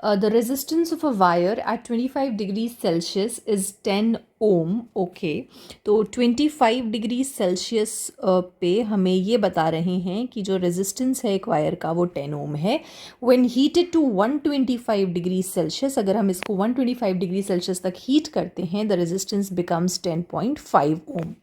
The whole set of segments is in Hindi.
The resistance of a wire at 25 degrees Celsius is 10 ohm. Okay, तो 25 डिग्री सेल्सियस पे हमें ये बता रहे हैं कि जो रेजिस्टेंस है एक वायर का वो 10 ओम है. When heated to 125 degree Celsius, अगर हम इसको 125 डिग्री सेल्सियस तक हीट करते हैं, द रेजिस्टेंस बिकम्स 10.5 ओम.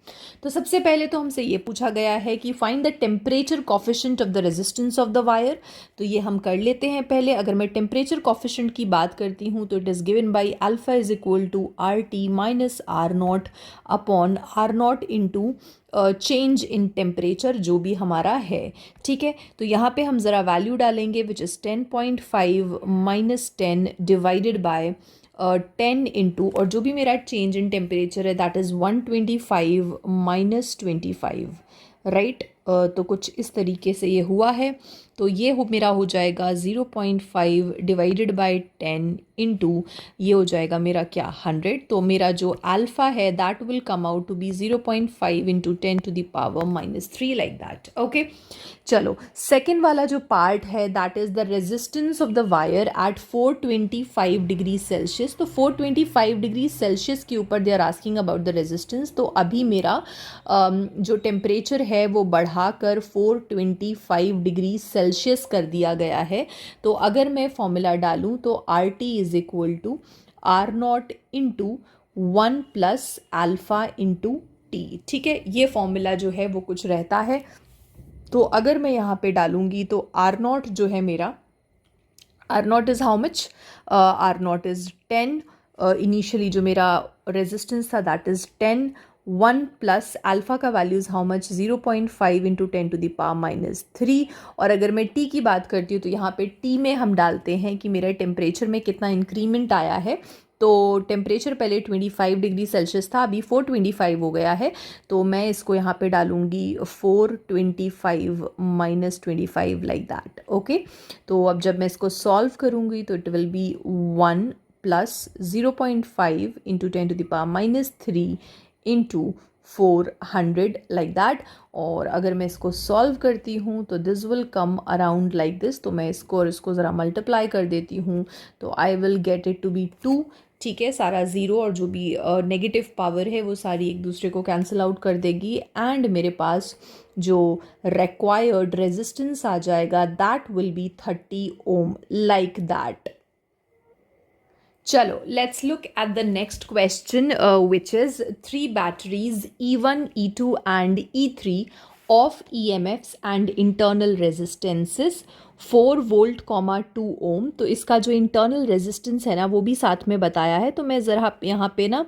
तो सबसे पहले तो हमसे ये पूछा गया है कि find the temperature coefficient of the resistance of the wire. तो ये हम कर लेते हैं पहले. अगर मैं टेम्परेचर कॉफिशेंट की बात करती हूँ तो it is given by alpha is equal to R T minus R naught upon R naught into change in temperature जो भी हमारा है. ठीक है, तो यहाँ पे हम ज़रा वैल्यू डालेंगे which is 10.5 minus 10 divided by 10 into, और जो भी मेरा चेंज इन टेम्परेचर है दैट इज़ 125 माइनस 25. राइट, तो कुछ इस तरीके से ये हुआ है. तो ये मेरा हो जाएगा 0.5 डिवाइडेड बाय 10 इंटू, ये हो जाएगा मेरा क्या 100. तो मेरा जो अल्फ़ा है that will come out to be 0.5 into 10 to the power -3 like that. Okay, चलो सेकेंड वाला जो पार्ट है that is the resistance of the wire at 425 degree Celsius. तो 425 डिग्री सेल्सियस के ऊपर they are asking about the resistance. तो अभी मेरा जो टेम्परेचर है वो बढ़ाकर 425 डिग्री सेल्सियस कर दिया गया है. तो अगर मैं फॉर्मूला डालूँ तो R T is equal to R naught into 1 plus alpha into T. ठीक है, ये फॉर्मूला जो है वो कुछ रहता है. तो अगर मैं यहाँ पे डालूँगी तो आर नॉट जो है मेरा, R naught is how much, R naught is 10. Initially जो मेरा रेजिस्टेंस था दैट इज़ 10. 1 प्लस अल्फ़ा का values how much 0.5 into 10 to the power -3. और अगर मैं टी की बात करती हूँ तो यहाँ पे टी में हम डालते हैं कि मेरे टेम्परेचर में कितना इंक्रीमेंट आया है. तो टेम्परेचर पहले 25 डिग्री सेल्सियस था, अभी 425 हो गया है. तो मैं इसको यहाँ पे डालूँगी 425 माइनस 25 लाइक दैट. ओके, तो अब जब मैं इसको सॉल्व करूँगी तो it will be 1 plus 0.5 into 10 to the power -3 into 400 like that. और अगर मैं इसको सॉल्व करती हूँ तो this will come around like this. तो मैं इसको और इसको ज़रा मल्टीप्लाई कर देती हूँ तो I will get it to be 2. ठीक है, सारा ज़ीरो और जो भी नेगेटिव पावर है वो सारी एक दूसरे को कैंसिल आउट कर देगी. एंड मेरे पास जो रिक्वायर्ड रेजिस्टेंस आ जाएगा that will be 30 ohm like that. चलो let's look at the next question which is 3 batteries E1, E2 and E3 of EMFs and internal resistances 4 volt, 2 ohm. तो इसका जो इंटरनल रेजिस्टेंस है ना वो भी साथ में बताया है. तो मैं ज़रा यहाँ पे ना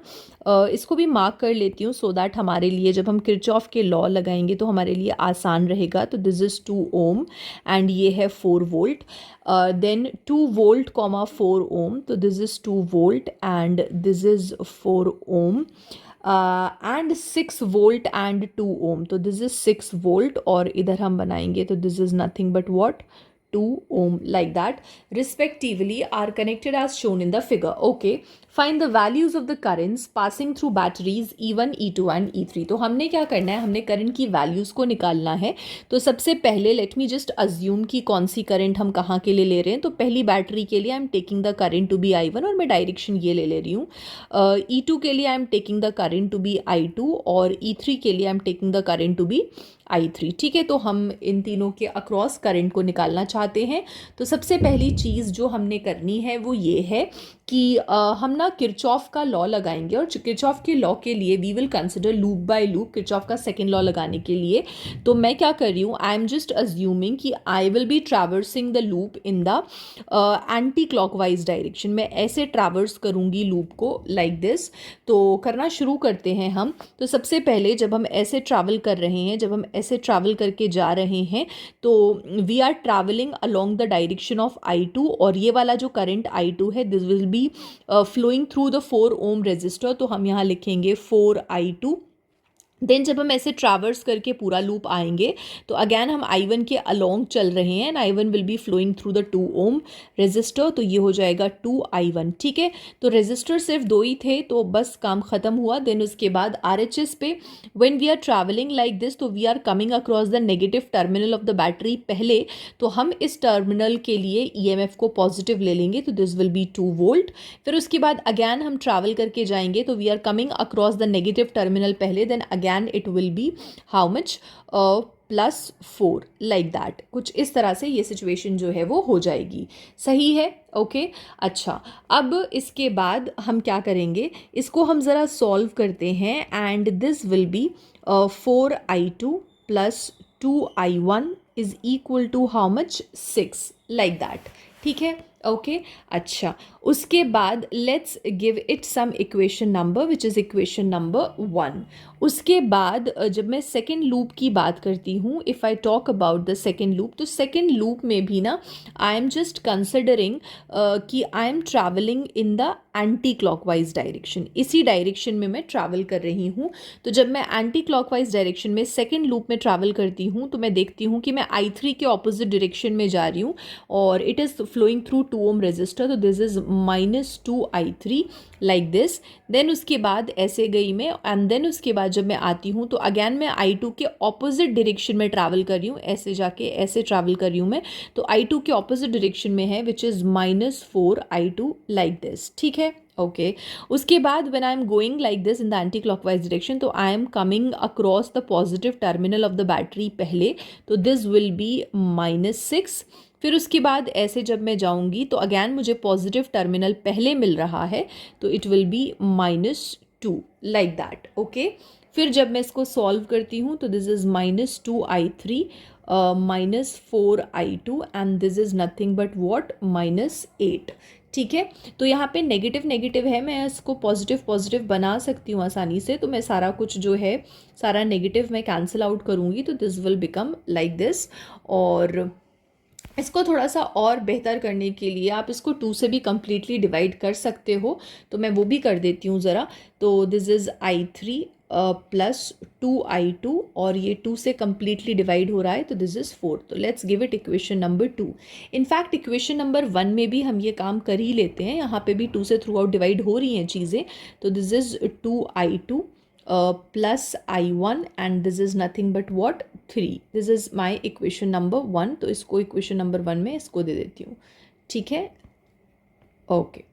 इसको भी मार्क कर लेती हूँ सो दैट हमारे लिए जब हम किरचॉफ के लॉ लगाएंगे तो हमारे लिए आसान रहेगा. तो दिस इज़ 2 ओम एंड ये है 4 वोल्ट. Then 2 volt, 4 ohm. तो this is 2 volt and this is 4 ohm. And 6 volt and 2 ohm. तो दिस इज 6 वोल्ट और इधर हम बनाएंगे तो this is nothing but what 2 ohm like that respectively are connected as shown in the figure. Okay, find the values of the currents passing through batteries E1, E2 and E3. तो हमने क्या करना है, हमने करंट की वैल्यूज़ को निकालना है. तो सबसे पहले लेट मी जस्ट अज्यूम कि कौन सी करंट हम कहाँ के लिए ले रहे हैं. तो पहली बैटरी के लिए I'm taking the current to be I1 और मैं डायरेक्शन ये ले रही हूँ. E2 के लिए I'm taking the current to be I2 और E3 के लिए I'm taking the current to be I3. ठीक है, तो हम इन तीनों के अक्रॉस करंट को निकालना चाहते हैं. तो सबसे पहली चीज़ जो हमने करनी है वो ये है कि हम ना किरचॉफ का लॉ लगाएंगे और किरचॉफ के लॉ के लिए we will consider loop by loop. Kirchhoff का सेकेंड लॉ लगाने के लिए तो मैं क्या कर रही हूँ, आई एम जस्ट अज्यूमिंग कि I will be traversing the loop in the anti clockwise direction. मैं ऐसे ट्रैवर्स करूँगी लूप को लाइक दिस. तो करना शुरू करते हैं हम. तो सबसे पहले जब हम ऐसे ट्रैवल कर रहे हैं, जब हम ऐसे ट्रैवल करके जा रहे हैं तो we are travelling along the direction of I2 और ये वाला जो करंट I2 है this will be flowing through the 4 ohm resistor. तो हम यहाँ लिखेंगे 4I2 देन जब हम ऐसे ट्रैवर्स करके पूरा लूप आएंगे तो अगैन हम I1 के अलोंग चल रहे हैं and I1 will be flowing through the 2 ohm resistor, तो ये हो जाएगा 2I1। ठीक है, तो रेजिस्टर सिर्फ दो ही थे तो बस काम ख़त्म हुआ। देन उसके बाद RHS पे when we are travelling like this तो we are coming across the negative terminal of the battery पहले, तो हम इस टर्मिनल के लिए EMF को पॉजिटिव ले लेंगे, तो दिस विल बी 2 वोल्ट। फिर उसके बाद अगैन हम ट्रैवल करके जाएंगे तो we are coming across the negative terminal पहले, then again it will be how much +4 like that। कुछ इस तरह से ये सिचुएशन जो है वो हो जाएगी। सही है? ओके अच्छा, अब इसके बाद हम क्या करेंगे, इसको हम ज़रा सॉल्व करते हैं and this will be 4I2 + 2I1 is equal to how much 6 like that. ठीक है ओके अच्छा, उसके बाद let's give it some equation number which is equation number 1। उसके बाद जब मैं सेकेंड लूप की बात करती हूँ, if I talk about the second loop, तो सेकेंड लूप में भी ना आई एम जस्ट कंसिडरिंग कि I am travelling in the anti clockwise direction, इसी डायरेक्शन में मैं ट्रैवल कर रही हूँ। तो जब मैं एंटी क्लॉकवाइज डायरेक्शन में सेकेंड लूप में ट्रैवल करती हूँ तो मैं देखती हूँ कि मैं I3 के ऑपोजिट डायरेक्शन में जा रही हूँ और it is flowing through 2 ohm resistor, तो this is -2I3 like this. Then उसके बाद ऐसे गई मैं एंड देन उसके बाद जब मैं आती हूँ तो अगैन मैं I2 के ऑपोजिट डायरेक्शन में ट्रैवल कर रही हूँ, ऐसे जाके ऐसे ट्रैवल कर रही हूँ मैं, तो I2 के ऑपोजिट डायरेक्शन में है which is -4I2 like this. ठीक है ओके उसके बाद when I am going like this in the anti clockwise direction तो I am coming across the positive terminal of the battery पहले, तो दिस विल बी -6। फिर उसके बाद ऐसे जब मैं जाऊंगी तो अगैन मुझे पॉजिटिव टर्मिनल पहले मिल रहा है, तो it will B -2 like that okay. फिर जब मैं इसको सॉल्व करती हूँ तो this is -2I3 -4I2 and this is nothing but what -8। ठीक है, तो यहाँ पे नेगेटिव नेगेटिव है, मैं इसको पॉजिटिव पॉजिटिव बना सकती हूँ आसानी से, तो मैं सारा कुछ जो है सारा नेगेटिव मैं कैंसिल आउट करूँगी, तो this will become like this. और इसको थोड़ा सा और बेहतर करने के लिए आप इसको 2 से भी कम्प्लीटली डिवाइड कर सकते हो, तो मैं वो भी कर देती हूँ ज़रा। तो दिस इज़ I3 + 2I2 और ये 2 से कम्प्लीटली डिवाइड हो रहा है, तो दिस इज़ 4। तो let's give it equation number 2। In fact equation number 1 में भी हम ये काम कर ही लेते हैं, यहाँ पे भी 2 से थ्रू आउट डिवाइड हो रही हैं चीज़ें। तो this is 2I2 + I1 and this is nothing but what 3। This is my equation number 1, तो इसको इक्वेशन नंबर 1 में इसको दे देती हूँ। ठीक है ओके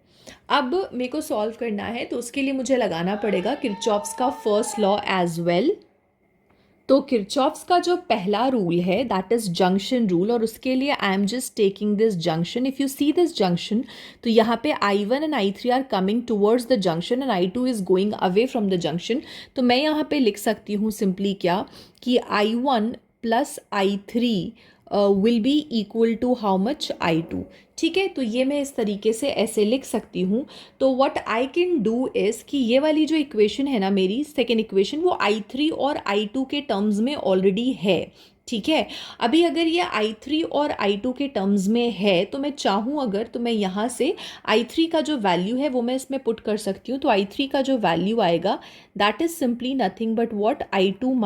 अब मेरे को सॉल्व करना है, तो उसके लिए मुझे लगाना पड़ेगा किरचॉफ्स का फर्स्ट लॉ एज वेल। तो किरचॉफ्स का जो पहला रूल है दैट इज़ जंक्शन रूल, और उसके लिए I'm just taking this junction. If you see this junction तो यहाँ पे I1 and I3 are coming towards the junction and I2 is going away from the junction. तो मैं यहाँ पे लिख सकती हूँ सिंपली क्या कि I1 + I3 will be equal to how much I2। ठीक है, तो ये मैं इस तरीके से ऐसे लिख सकती हूँ। तो what I can do is कि ये वाली जो इक्वेशन है ना मेरी सेकेंड इक्वेशन, वो I3 और I2 के टर्म्स में ऑलरेडी है। ठीक है, अभी अगर ये I3 और I2 के टर्म्स में है तो मैं चाहूँ अगर तो मैं यहाँ से I3 का जो वैल्यू है वो मैं इसमें पुट कर सकती हूँ। तो I3 का जो वैल्यू आएगा that is simply nothing but what I2 -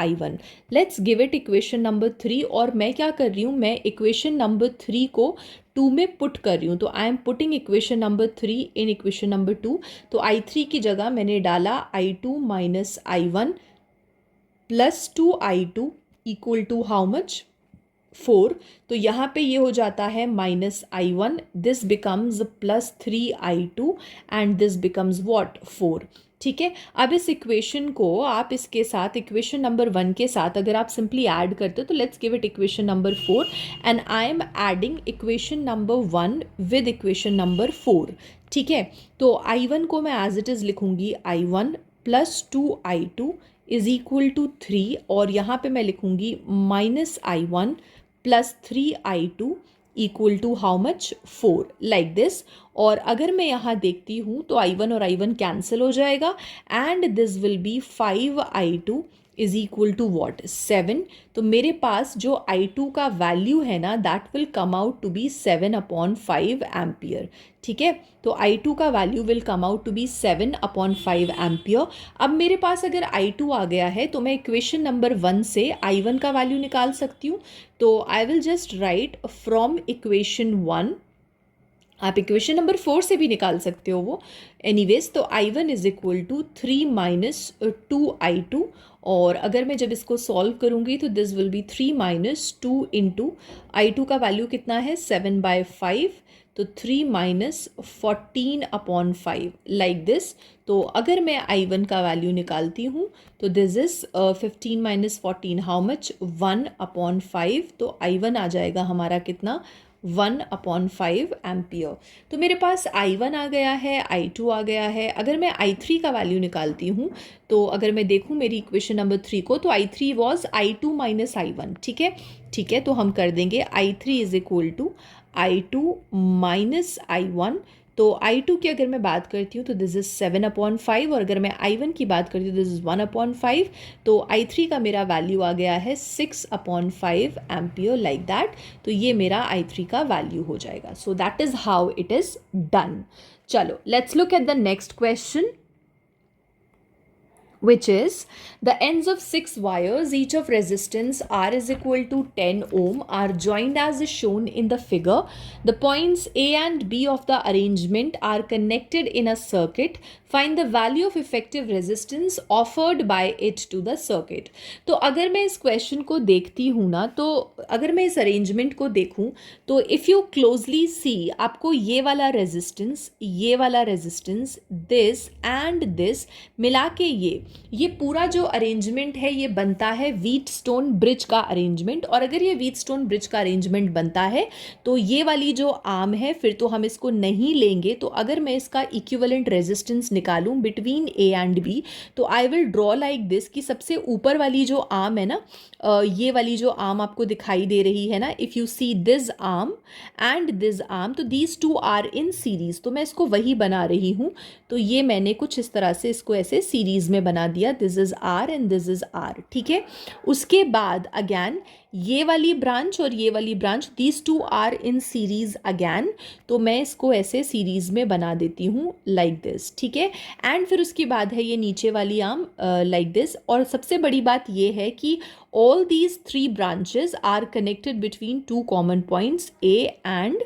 I1। Let's give it equation number 3। और मैं क्या कर रही हूँ, मैं इक्वेशन नंबर 3 को 2 में पुट कर रही हूँ। तो I am putting equation number 3 in equation number 2। तो I3 की जगह मैंने डाला I2 - I1 + 2I2 equal to how much 4। तो यहाँ पे ये हो जाता है -I1, this becomes +3I2 and this becomes what 4। ठीक है, अब इस इक्वेशन को आप इसके साथ इक्वेशन नंबर 1 के साथ अगर आप सिंपली ऐड करते हो तो let's give it equation number 4 and I am adding equation number 1 with equation number 4। ठीक है, तो I1 को मैं एज इट इज़ लिखूंगी I1 + 2I2 is equal to 3, और यहाँ पे मैं लिखूंगी -I1 + 3I2 equal to how much 4 like this. और अगर मैं यहाँ देखती हूँ तो I1 और I1 कैंसिल हो जाएगा and this will be 5I2 is equal to what 7। तो मेरे पास जो I2 का वैल्यू है ना that will come out to be 7/5 ampere. ठीक है, तो I2 का value will come out to be 7/5 ampere. अब मेरे पास अगर I2 आ गया है तो मैं इक्वेशन नंबर 1 से I1 का वैल्यू निकाल सकती हूँ। तो I will just right from equation 1, आप इक्वेशन नंबर 4 से भी निकाल सकते हो वो एनीवेज। तो I1 is equal to 3 minus 2I2, और अगर मैं जब इसको सॉल्व करूंगी तो this will B 3 minus 2 into I2 का वैल्यू कितना है 7/5, तो 3 माइनस 14/5 लाइक दिस। तो अगर मैं I1 का वैल्यू निकालती हूँ तो this is 15 minus 14 how much 1/5। तो I1 आ जाएगा हमारा कितना 1/5 एम्पियर। तो मेरे पास I1 आ गया है, I2 आ गया है। अगर मैं I3 का वैल्यू निकालती हूँ तो अगर मैं देखूँ मेरी इक्वेशन नंबर 3 को, तो I3 was I2 minus I1। ठीक है, तो हम कर देंगे I3 is equal to I2 minus I1। तो I2 की अगर मैं बात करती हूँ तो दिस इज 7/5, और अगर मैं I1 की बात करती हूँ दिस इज 1/5। तो I3 का मेरा वैल्यू आ गया है 6/5 एम्पियर लाइक दैट। तो ये मेरा I3 का वैल्यू हो जाएगा। So that is how it is done. चलो let's look at the next question, which is the ends of 6 wires each of resistance R is equal to 10 ohm are joined as is shown in the figure. The points A and B of the arrangement are connected in a circuit. Find the value of effective resistance offered by it to the circuit. तो अगर मैं इस क्वेश्चन को देखती हूँ ना, तो अगर मैं इस अरेंजमेंट को देखूँ तो इफ़ यू क्लोजली सी आपको ये वाला रेजिस्टेंस दिस एंड दिस मिला के ये पूरा जो अरेंजमेंट है ये बनता है व्हीटस्टोन ब्रिज का अरेंजमेंट। और अगर ये व्हीटस्टोन ब्रिज का अरेंजमेंट बनता है तो ये वाली जो आर्म है फिर तो हम इसको नहीं लेंगे। तो अगर मैं इसका इक्विवेलेंट रेजिस्टेंस निकालूं बिटवीन ए एंड बी तो I will draw like this कि सबसे ऊपर वाली जो आर्म है ना, ये वाली जो आर्म आपको दिखाई दे रही है ना, if you see this arm and this arm, तो these two are in series. तो मैं इसको वही बना रही हूँ। तो ये मैंने कुछ इस तरह से इसको ऐसे सीरीज में बना दिया, this is R and this is R. ठीक है, उसके बाद अगैन ये वाली ब्रांच और ये वाली branch, these two are in series again. तो मैं इसको ऐसे सीरीज में बना देती हूँ लाइक दिस। ठीक है, एंड फिर उसके बाद है ये नीचे वाली आर्म लाइक दिस। और सबसे बड़ी बात ये है कि all these 3 branches are connected between 2 common points A and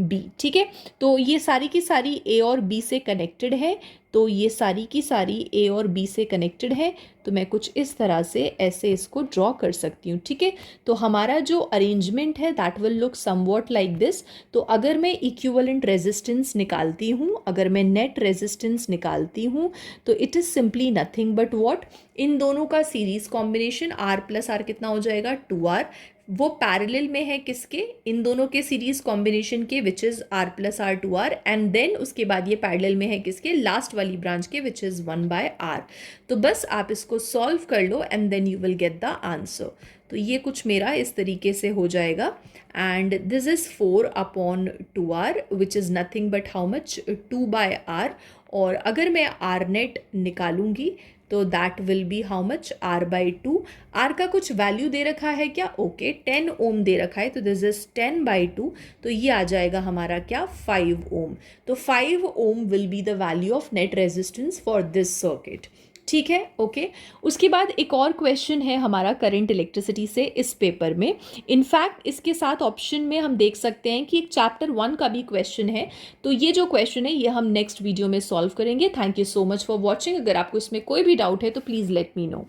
B। ठीक है, तो ये सारी की सारी A और B से कनेक्टेड है। तो ये सारी की सारी A और B से कनेक्टेड है। तो मैं कुछ इस तरह से ऐसे इसको ड्रॉ कर सकती हूँ। ठीक है, तो हमारा जो अरेंजमेंट है that will look somewhat like this. तो अगर मैं इक्विवेलेंट रेजिस्टेंस निकालती हूँ, अगर मैं नेट रेजिस्टेंस निकालती हूँ तो it is simply nothing but what, इन दोनों का series combination R plus R कितना हो जाएगा 2R। वो पैरेलल में है किसके, इन दोनों के सीरीज कॉम्बिनेशन के which is R plus R 2R, and then उसके बाद ये पैरेलल में है किसके, लास्ट वाली ब्रांच के विच इज़ 1/R। तो बस आप इसको सॉल्व कर लो and then you will get the answer. तो ये कुछ मेरा इस तरीके से हो जाएगा and this is 4/2R which is nothing but how much 2/R। और अगर मैं R नेट निकालूंगी तो that will be how much R/2। R का कुछ वैल्यू दे रखा है क्या, ओके 10 ओम दे रखा है, तो दिस इज 10/2। तो ये आ जाएगा हमारा क्या 5 ओम। तो 5 ohm will be the value of net resistance for this circuit. ठीक है, ओके। उसके बाद एक और क्वेश्चन है हमारा करंट इलेक्ट्रिसिटी से इस पेपर में। इनफैक्ट इसके साथ ऑप्शन में हम देख सकते हैं कि एक चैप्टर 1 का भी क्वेश्चन है। तो ये जो क्वेश्चन है ये हम नेक्स्ट वीडियो में सॉल्व करेंगे। Thank you so much for watching. अगर आपको इसमें कोई भी डाउट है तो प्लीज़ लेट मी नो।